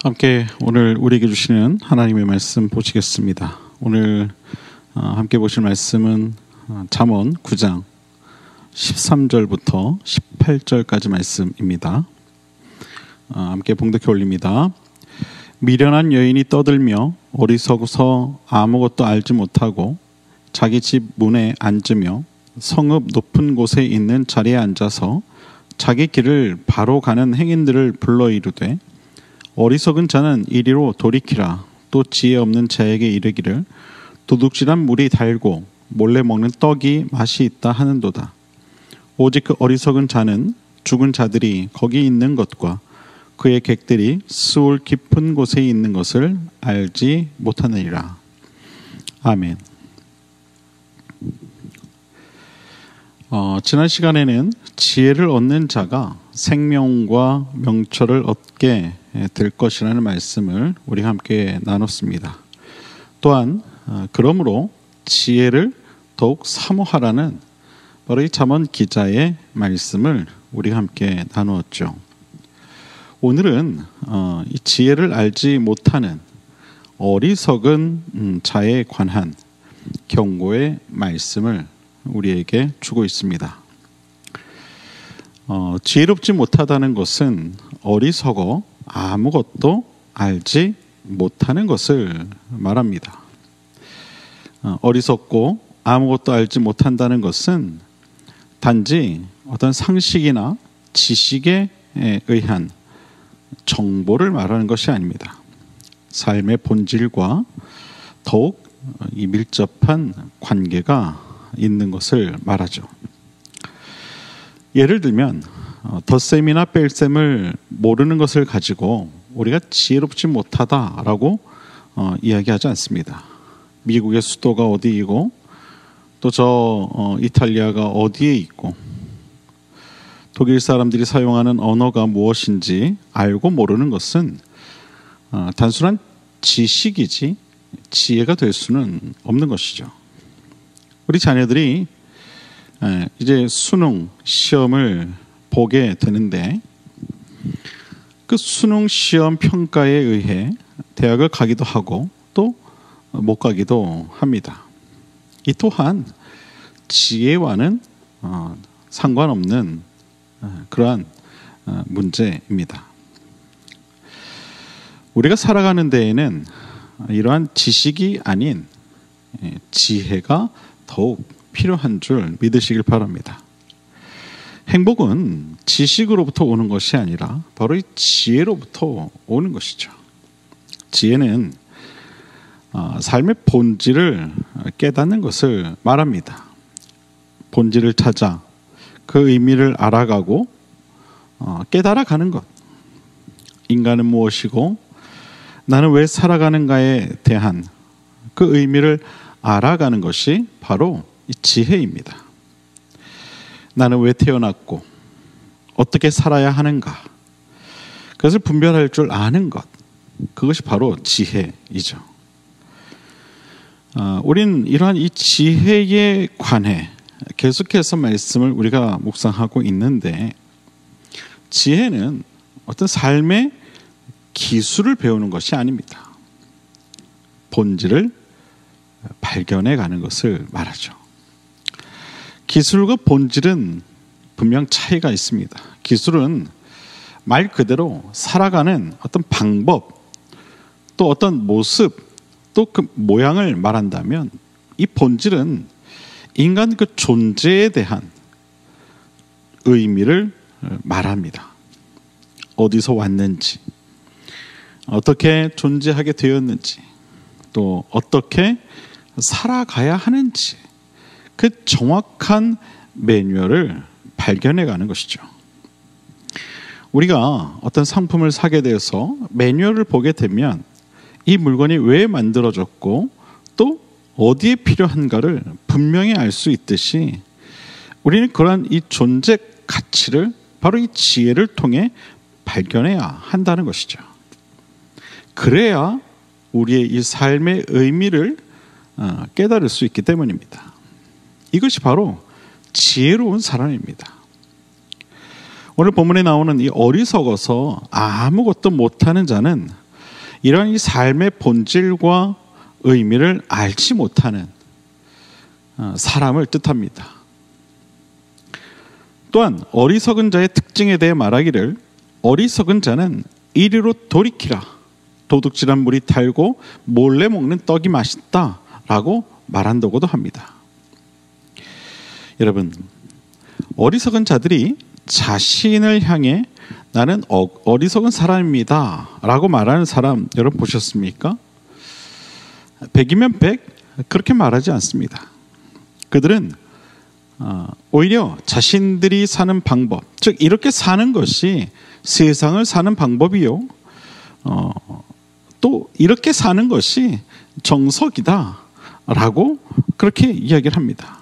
함께 오늘 우리에게 주시는 하나님의 말씀 보시겠습니다. 오늘 함께 보실 말씀은 잠언 9장 13절부터 18절까지 말씀입니다. 함께 봉독해 올립니다. 미련한 여인이 떠들며 어리석어서 아무것도 알지 못하고 자기 집 문에 앉으며 성읍 높은 곳에 있는 자리에 앉아서 자기 길을 바로 가는 행인들을 불러 이르되 어리석은 자는 이리로 돌이키라. 또 지혜 없는 자에게 이르기를 도둑질한 물이 달고 몰래 먹는 떡이 맛이 있다 하는도다. 오직 그 어리석은 자는 죽은 자들이 거기 있는 것과 그의 객들이 수울 깊은 곳에 있는 것을 알지 못하느니라. 아멘. 지난 시간에는 지혜를 얻는 자가 생명과 명철을 얻게 될 것이라는 말씀을 우리가 함께 나눴습니다. 또한 그러므로 지혜를 더욱 사모하라는 바로 이 잠언 기자의 말씀을 우리가 함께 나누었죠. 오늘은 이 지혜를 알지 못하는 어리석은 자에 관한 경고의 말씀을 우리에게 주고 있습니다. 지혜롭지 못하다는 것은 어리석어 아무것도 알지 못하는 것을 말합니다. 어리석고 아무것도 알지 못한다는 것은 단지 어떤 상식이나 지식에 의한 정보를 말하는 것이 아닙니다. 삶의 본질과 더욱 이 밀접한 관계가 있는 것을 말하죠. 예를 들면 덧셈이나 뺄셈을 모르는 것을 가지고 우리가 지혜롭지 못하다라고 이야기하지 않습니다. 미국의 수도가 어디이고 또 저 이탈리아가 어디에 있고 독일 사람들이 사용하는 언어가 무엇인지 알고 모르는 것은 단순한 지식이지 지혜가 될 수는 없는 것이죠. 우리 자녀들이 이제 수능 시험을 보게 되는데 그 수능 시험 평가에 의해 대학을 가기도 하고 또 못 가기도 합니다. 이 또한 지혜와는 상관없는 그러한 문제입니다. 우리가 살아가는 데에는 이러한 지식이 아닌 지혜가 더욱 필요한 줄 믿으시길 바랍니다. 행복은 지식으로부터 오는 것이 아니라 바로 이 지혜로부터 오는 것이죠. 지혜는 삶의 본질을 깨닫는 것을 말합니다. 본질을 찾아 그 의미를 알아가고 깨달아가는 것. 인간은 무엇이고 나는 왜 살아가는가에 대한 그 의미를 알아가는 것이 바로 이 지혜입니다. 나는 왜 태어났고 어떻게 살아야 하는가, 그것을 분별할 줄 아는 것, 그것이 바로 지혜이죠. 우린 이러한 이 지혜에 관해 계속해서 말씀을 우리가 묵상하고 있는데, 지혜는 어떤 삶의 기술을 배우는 것이 아닙니다. 본질을 발견해 가는 것을 말하죠. 기술과 본질은 분명 차이가 있습니다. 기술은 말 그대로 살아가는 어떤 방법, 또 어떤 모습, 또 그 모양을 말한다면, 이 본질은 인간 그 존재에 대한 의미를 말합니다. 어디서 왔는지, 어떻게 존재하게 되었는지, 또 어떻게 살아가야 하는지, 그 정확한 매뉴얼을 발견해가는 것이죠. 우리가 어떤 상품을 사게 되어서 매뉴얼을 보게 되면 이 물건이 왜 만들어졌고 또 어디에 필요한가를 분명히 알 수 있듯이, 우리는 그러한 이 존재 가치를 바로 이 지혜를 통해 발견해야 한다는 것이죠. 그래야 우리의 이 삶의 의미를 깨달을 수 있기 때문입니다. 이것이 바로 지혜로운 사람입니다. 오늘 본문에 나오는 이 어리석어서 아무것도 못하는 자는 이런 이 삶의 본질과 의미를 알지 못하는 사람을 뜻합니다. 또한 어리석은 자의 특징에 대해 말하기를 어리석은 자는 이리로 돌이키라. 도둑질한 물이 달고 몰래 먹는 떡이 맛있다라고 말한다고도 합니다. 여러분, 어리석은 자들이 자신을 향해 나는 어리석은 사람입니다 라고 말하는 사람 여러분 보셨습니까? 100이면 100 그렇게 말하지 않습니다. 그들은 오히려 자신들이 사는 방법, 즉 이렇게 사는 것이 세상을 사는 방법이요, 또 이렇게 사는 것이 정석이다 라고 그렇게 이야기를 합니다.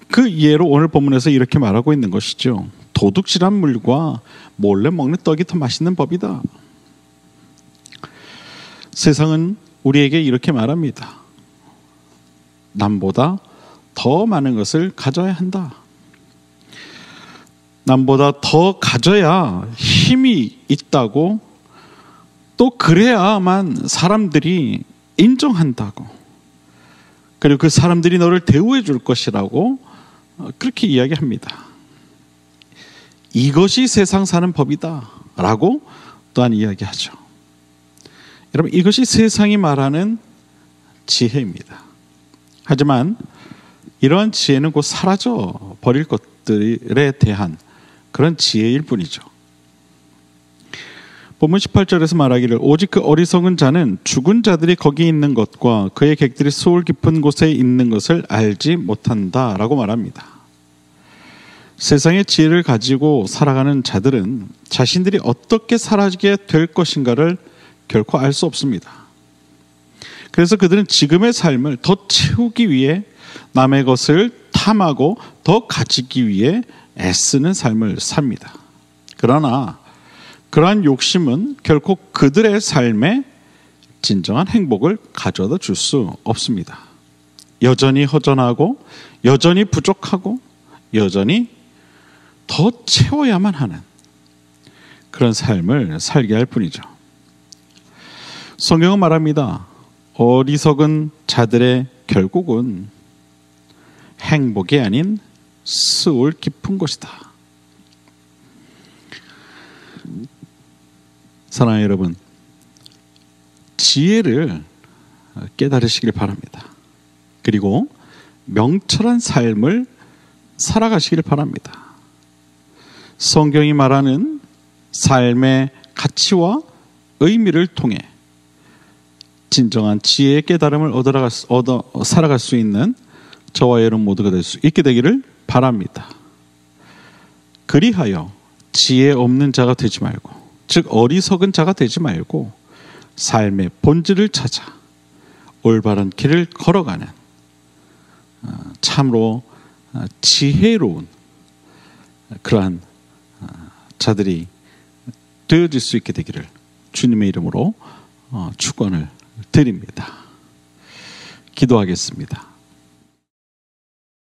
그 예로 오늘 본문에서 이렇게 말하고 있는 것이죠. 도둑질한 물과 몰래 먹는 떡이 더 맛있는 법이다. 세상은 우리에게 이렇게 말합니다. 남보다 더 많은 것을 가져야 한다. 남보다 더 가져야 힘이 있다고, 또 그래야만 사람들이 인정한다고, 그리고 그 사람들이 너를 대우해 줄 것이라고 그렇게 이야기합니다. 이것이 세상 사는 법이다 라고 또한 이야기하죠. 여러분, 이것이 세상이 말하는 지혜입니다. 하지만 이러한 지혜는 곧 사라져 버릴 것들에 대한 그런 지혜일 뿐이죠. 본문 18절에서 말하기를 오직 그 어리석은 자는 죽은 자들이 거기 있는 것과 그의 객들이 수울 깊은 곳에 있는 것을 알지 못한다 라고 말합니다. 세상의 지혜를 가지고 살아가는 자들은 자신들이 어떻게 살아가게 될 것인가를 결코 알 수 없습니다. 그래서 그들은 지금의 삶을 더 채우기 위해 남의 것을 탐하고 더 가지기 위해 애쓰는 삶을 삽니다. 그러나 그러한 욕심은 결코 그들의 삶에 진정한 행복을 가져다 줄 수 없습니다. 여전히 허전하고 여전히 부족하고 여전히 더 채워야만 하는 그런 삶을 살게 할 뿐이죠. 성경은 말합니다. 어리석은 자들의 결국은 행복이 아닌 수울 깊은 곳이다. 사랑하는 여러분, 지혜를 깨달으시길 바랍니다. 그리고 명철한 삶을 살아가시길 바랍니다. 성경이 말하는 삶의 가치와 의미를 통해 진정한 지혜의 깨달음을 얻어 살아갈 수 있는 저와 여러분 모두가 될 수 있게 되기를 바랍니다. 그리하여 지혜 없는 자가 되지 말고, 즉 어리석은 자가 되지 말고 삶의 본질을 찾아 올바른 길을 걸어가는 참으로 지혜로운 그러한 자들이 되어질 수 있게 되기를 주님의 이름으로 축원을 드립니다. 기도하겠습니다.